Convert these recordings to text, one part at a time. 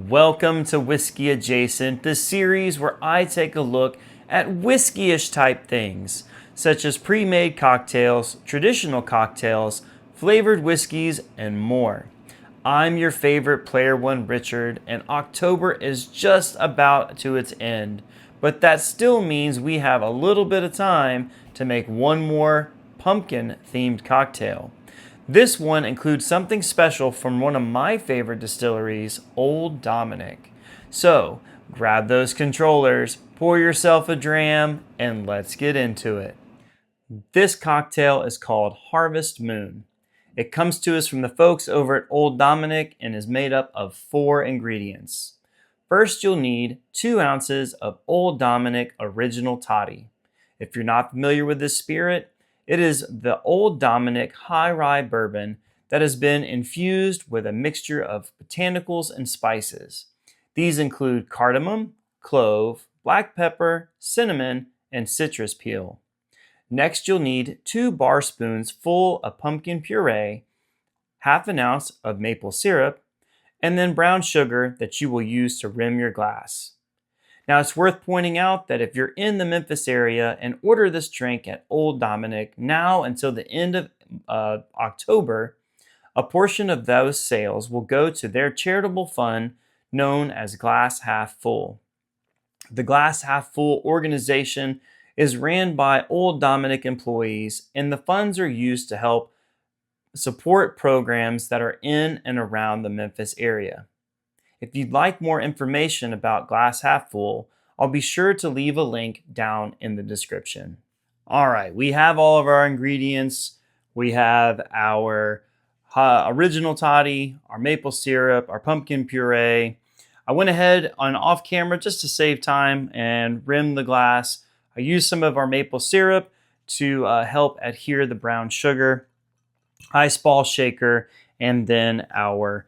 Welcome to Whiskey Adjacent, the series where I take a look at whiskey-ish type things, such as pre-made cocktails, traditional cocktails, flavored whiskeys, and more. I'm your favorite Player One Richard, and October is just about to its end, but that still means we have a little bit of time to make one more pumpkin-themed cocktail. This one includes something special from one of my favorite distilleries, Old Dominick. So, grab those controllers, pour yourself a dram, and let's get into it. This cocktail is called Harvest Moon. It comes to us from the folks over at Old Dominick and is made up of 4 ingredients. First, you'll need 2 ounces of Old Dominick Original Toddy. If you're not familiar with this spirit, it is the Old Dominick High Rye Bourbon that has been infused with a mixture of botanicals and spices. These include cardamom, clove, black pepper, cinnamon, and citrus peel. Next, you'll need 2 bar spoons full of pumpkin puree, half an ounce of maple syrup, and then brown sugar that you will use to rim your glass. Now, it's worth pointing out that if you're in the Memphis area and order this drink at Old Dominick now until the end of October, a portion of those sales will go to their charitable fund known as Glass Half Full. The Glass Half Full organization is ran by Old Dominick employees, and the funds are used to help support programs that are in and around the Memphis area. If you'd like more information about Glass Half Full, I'll be sure to leave a link down in the description. All right, we have all of our ingredients. We have our original toddy, our maple syrup, our pumpkin puree. I went ahead on off camera just to save time and rim the glass. I used some of our maple syrup to help adhere the brown sugar, ice ball shaker, and then our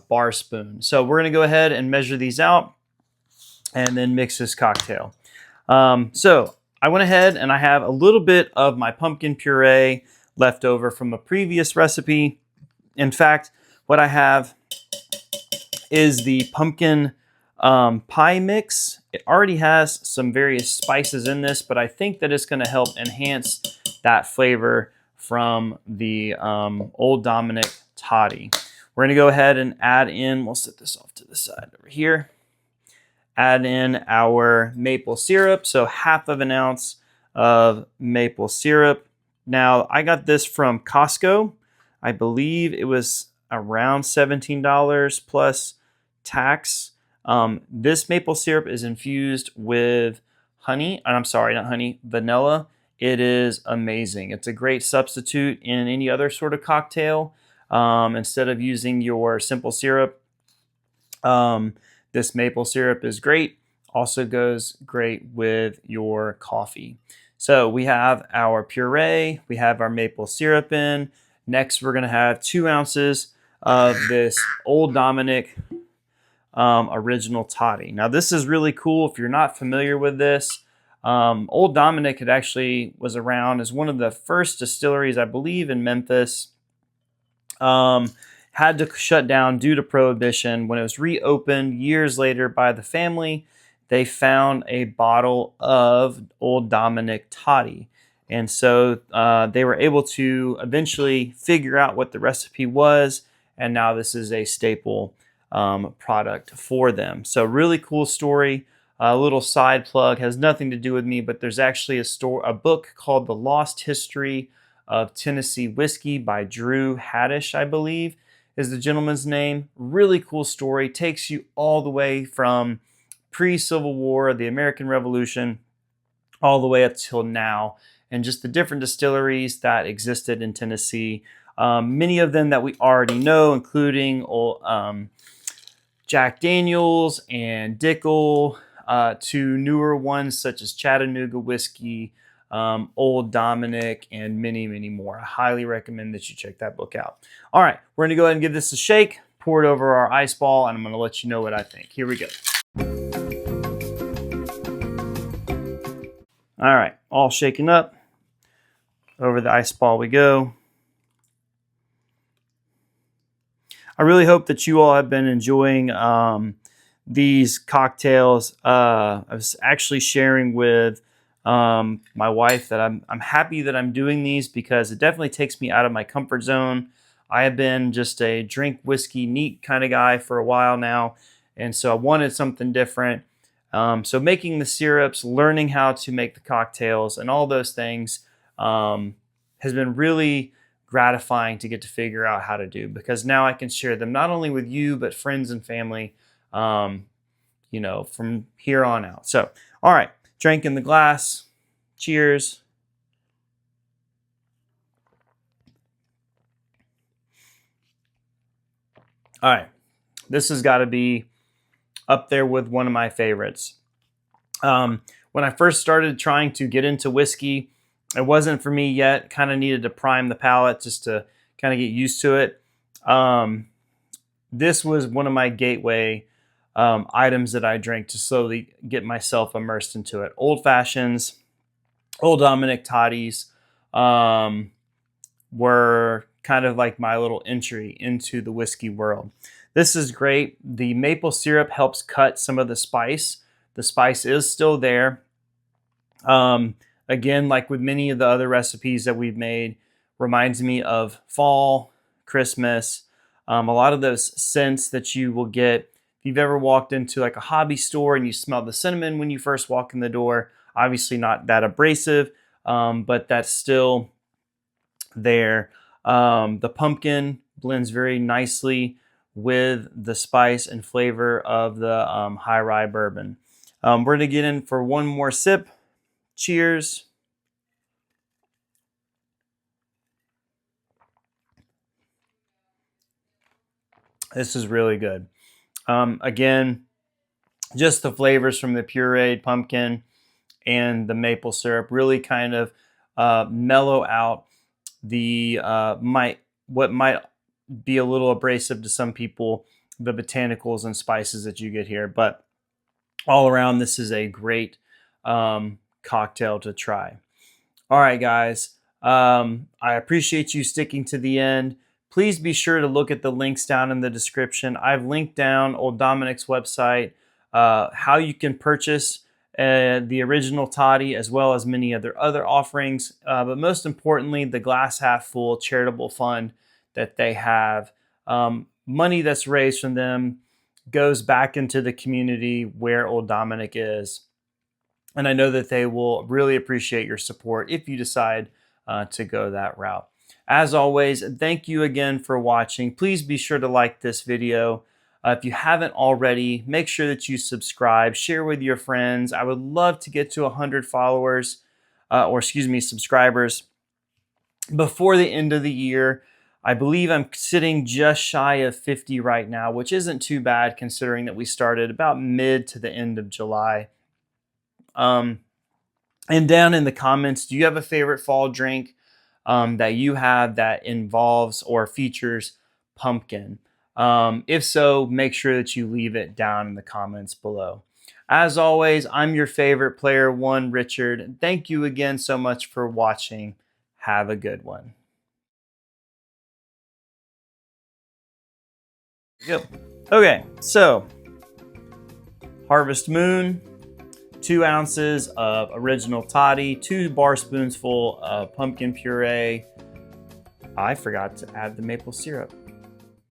bar spoon. So we're going to go ahead and measure these out and then mix this cocktail. So I went ahead and I have a little bit of my pumpkin puree left over from a previous recipe. In fact, what I have is the pumpkin pie mix. It already has some various spices in this, but I think that it's going to help enhance that flavor from the Old Dominick Toddy. We're going to go ahead and add in, we'll set this off to the side over here, add in our maple syrup, so half of an ounce of maple syrup. Now, I got this from Costco. I believe it was around $17 plus tax. This maple syrup is infused with honey, and I'm sorry, not honey, vanilla. It is amazing. It's a great substitute in any other sort of cocktail. Instead of using your simple syrup, this maple syrup is great. Also goes great with your coffee. So we have our puree, we have our maple syrup in. Next, we're going to have 2 ounces of this Old Dominick Original Toddy. Now, this is really cool. If you're not familiar with this, Old Dominick was around as one of the first distilleries, I believe, in Memphis. Had to shut down due to prohibition. When it was reopened years later by the family, they found a bottle of Old Dominick Toddy. And so they were able to eventually figure out what the recipe was, and now this is a staple product for them. So really cool story. A little side plug, has nothing to do with me, but there's actually a book called The Lost History of Tennessee Whiskey by Drew Haddish, I believe is the gentleman's name. Really cool story. Takes you all the way from pre-Civil War, the American Revolution, all the way up till now, and just the different distilleries that existed in Tennessee. Many of them that we already know, including Jack Daniels and Dickel, to newer ones such as Chattanooga Whiskey, Old Dominick, and many, many more. I highly recommend that you check that book out. All right, we're going to go ahead and give this a shake, pour it over our ice ball, and I'm going to let you know what I think. Here we go. All right, all shaken up. Over the ice ball we go. I really hope that you all have been enjoying these cocktails. I was actually sharing with my wife that I'm happy that I'm doing these because it definitely takes me out of my comfort zone. I have been just a drink whiskey neat kind of guy for a while now, and so I wanted something different. So making the syrups, learning how to make the cocktails, and all those things has been really gratifying to get to figure out how to do, because now I can share them not only with you but friends and family, from here on out. So, all right, drink in the glass. Cheers. All right, this has got to be up there with one of my favorites. When I first started trying to get into whiskey, it wasn't for me yet. Kind of needed to prime the palate just to kind of get used to it. This was one of my gateway items that I drank to slowly get myself immersed into it. Old fashions, Old Dominick Toddies were kind of like my little entry into the whiskey world. This is great. The maple syrup helps cut some of the spice. The spice is still there. Again, like with many of the other recipes that we've made, reminds me of fall, Christmas, a lot of those scents that you will get. If you've ever walked into like a hobby store and you smell the cinnamon when you first walk in the door, obviously not that abrasive, but that's still there. The pumpkin blends very nicely with the spice and flavor of the high rye bourbon. We're going to get in for one more sip. Cheers. This is really good. Again, just the flavors from the pureed pumpkin and the maple syrup really kind of mellow out the what might be a little abrasive to some people, the botanicals and spices that you get here. But all around, this is a great cocktail to try. All right, guys. I appreciate you sticking to the end. Please be sure to look at the links down in the description. I've linked down Old Dominick's website, how you can purchase the original toddy, as well as many other offerings. But most importantly, the Glass Half Full charitable fund that they have. Money that's raised from them goes back into the community where Old Dominick is. And I know that they will really appreciate your support if you decide to go that route. As always, thank you again for watching. Please be sure to like this video. If you haven't already, make sure that you subscribe, share with your friends. I would love to get to 100 followers, subscribers before the end of the year. I believe I'm sitting just shy of 50 right now, which isn't too bad considering that we started about mid to the end of July. And down in the comments, do you have a favorite fall drink that you have that involves or features pumpkin? If so, make sure that you leave it down in the comments below. As always, I'm your favorite player one, Richard. Thank you again so much for watching. Have a good one. Yep. Okay, so Harvest Moon, 2 ounces of original toddy, 2 bar spoonsful of pumpkin puree. I forgot to add the maple syrup.